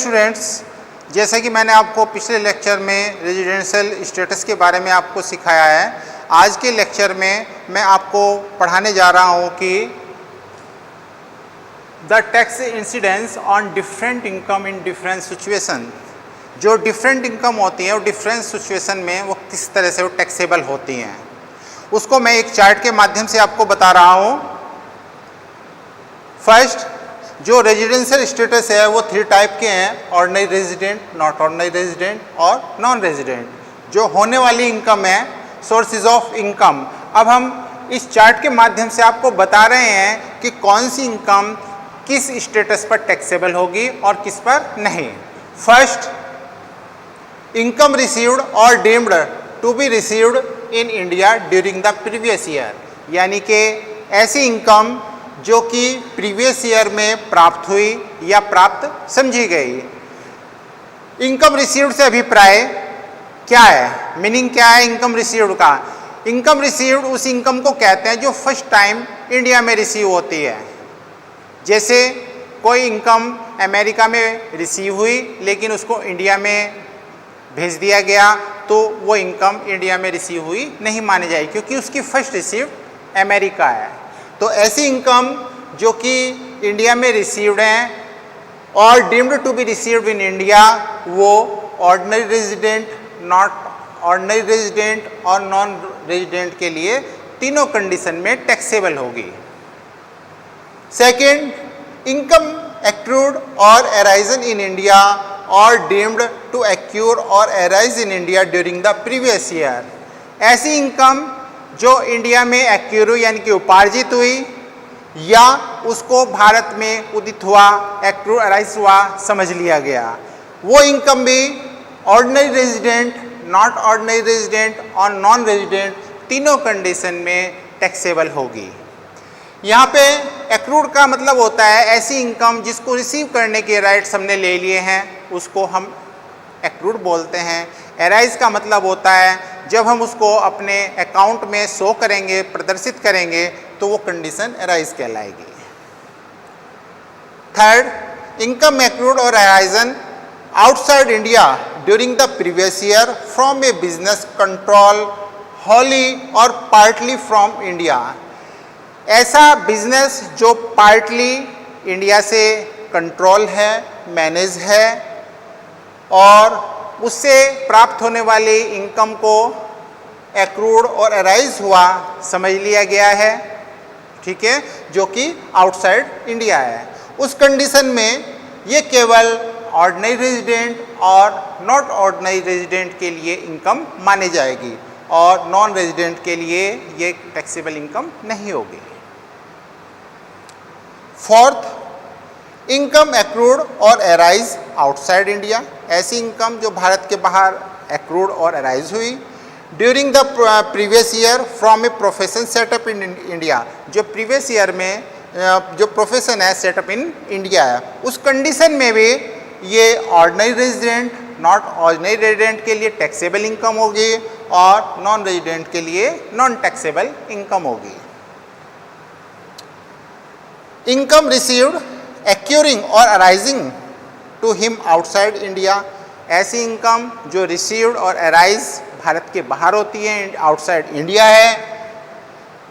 Students, जैसा कि मैंने आपको पिछले लेक्चर में रेजिडेंशियल स्टेटस के बारे में आपको सिखाया है, आज के लेक्चर में मैं आपको पढ़ाने जा रहा हूं कि the tax incidence on different income in different situation. जो डिफरेंट इनकम होती हैं वो डिफरेंट सिचुएशन में वो किस तरह से वो टैक्सेबल होती हैं, उसको मैं एक चार्ट के माध्यम से आपको बता रहा हूं। फर्स्ट, जो रेजिडेंशियल स्टेटस है वो 3 टाइप के हैं: ordinary resident, not ordinary resident और नॉन रेजिडेंट। जो होने वाली इनकम है, सोर्सेज ऑफ इनकम। अब हम इस चार्ट के माध्यम से आपको बता रहे हैं कि कौन सी इनकम किस स्टेटस पर टैक्सेबल होगी और किस पर नहीं। फर्स्ट, इनकम रिसीव्ड और deemed to be received in India during the previous year, यानी कि ऐसी इनकम जो कि प्रीवियस ईयर में प्राप्त हुई या प्राप्त समझी गई। इनकम रिसीव्ड से अभिप्राय क्या है, मीनिंग क्या है इनकम रिसीव्ड का? इनकम रिसीव्ड उस इनकम को कहते हैं जो फर्स्ट टाइम इंडिया में रिसीव होती है। जैसे कोई इनकम अमेरिका में रिसीव हुई लेकिन उसको इंडिया में भेज दिया गया, तो वो इनकम इंडिया में रिसीव हुई नहीं मानी जाएगी, क्योंकि उसकी फर्स्ट रिसीव अमेरिका है। तो ऐसी इनकम जो कि इंडिया में रिसीव्ड हैं और deemed to be received in India, वो ordinary resident, not ordinary resident और नॉन रेजिडेंट के लिए तीनों कंडीशन में टैक्सेबल होगी। सेकेंड, इनकम एक्रूड और अराइजन इन इंडिया और डीम्ड टू एक्यूर और arise in India during the previous year. ऐसी इनकम जो इंडिया में एक्यूर हुई यानी कि उपार्जित हुई या उसको भारत में उदित हुआ, एक्रूड अराइज हुआ, समझ लिया गया, वो इनकम भी ordinary resident, not ordinary resident और नॉन रेजिडेंट तीनों कंडीशन में टैक्सेबल होगी। यहाँ पे एक्रूड का मतलब होता है ऐसी इनकम जिसको रिसीव करने के राइट्स हमने ले लिए हैं, उसको हम एक्रूड बोलते हैं। अराइज का मतलब होता है जब हम उसको अपने अकाउंट में शो करेंगे, प्रदर्शित करेंगे, तो वो कंडीशन अराइज कहलाएगी। थर्ड, इनकम एक्रूड और arisen outside India during the previous year from a business control wholly और पार्टली फ्रॉम इंडिया। ऐसा बिजनेस जो पार्टली इंडिया से कंट्रोल है, मैनेज है और उससे प्राप्त होने वाली इनकम को एक्रूड और अराइज हुआ समझ लिया गया है, ठीक है, जो कि आउटसाइड इंडिया है। उस कंडीशन में ये केवल ऑर्डिनरी रेजिडेंट और नॉट ऑर्डिनरी रेजिडेंट के लिए इनकम मानी जाएगी और नॉन रेजिडेंट के लिए ये टैक्सेबल इनकम नहीं होगी। फोर्थ, इनकम एक्रूड और अराइज आउटसाइड इंडिया। ऐसी इनकम जो भारत के बाहर एक्रूड और अराइज हुई during the previous year from a profession setup in India. जो प्रीवियस ईयर में जो प्रोफेशन है सेटअप इन इंडिया है, उस कंडीशन में भी ये ordinary resident, not ordinary resident के लिए टैक्सेबल इनकम होगी और नॉन रेजिडेंट के लिए नॉन टैक्सेबल इनकम होगी। इनकम रिसीव्ड एक्यूरिंग और arising to him outside India. ऐसी इनकम जो रिसीव्ड और अराइज भारत के बाहर होती है, आउटसाइड इंडिया है,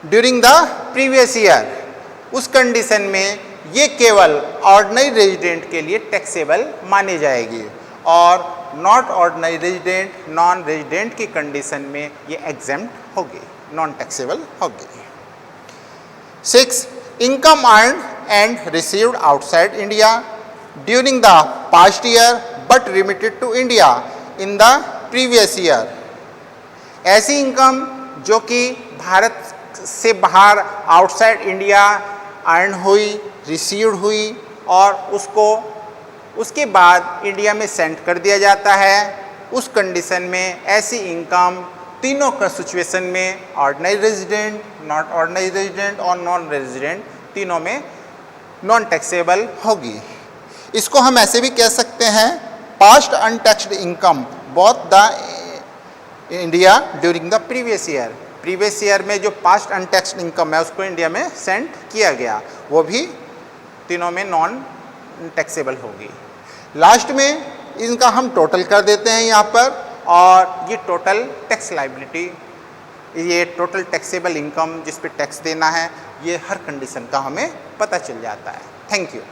ड्यूरिंग द प्रीवियस ईयर, उस कंडीशन में ये केवल ऑर्डिनरी रेजिडेंट के लिए टैक्सेबल मानी जाएगी और not ordinary resident, non resident की कंडीशन में ये एग्जेम्प्ट होगी, नॉन टैक्सेबल होगी। 6, income earned and received outside India during the past year but remitted to India in the previous year। ऐसी इनकम जो कि भारत से बाहर आउटसाइड इंडिया अर्न हुई, रिसीव्ड हुई और उसको उसके बाद इंडिया में सेंड कर दिया जाता है, उस कंडीशन में ऐसी इनकम तीनों का सिचुएशन में ordinary resident, not ordinary resident और नॉन रेजिडेंट तीनों में नॉन टैक्सेबल होगी। इसको हम ऐसे भी कह सकते हैं past untaxed income both the India during the previous year. Previous year में जो पास्ट अनटैक्स्ड इनकम है उसको इंडिया में सेंड किया गया, वो भी तीनों में नॉन टैक्सेबल होगी। लास्ट में इनका हम टोटल कर देते हैं यहाँ पर, और ये टोटल टैक्स लाइबिलिटी, ये टोटल टैक्सेबल इनकम जिस पे टैक्स देना है, ये हर कंडीशन का हमें पता चल जाता है। Thank you.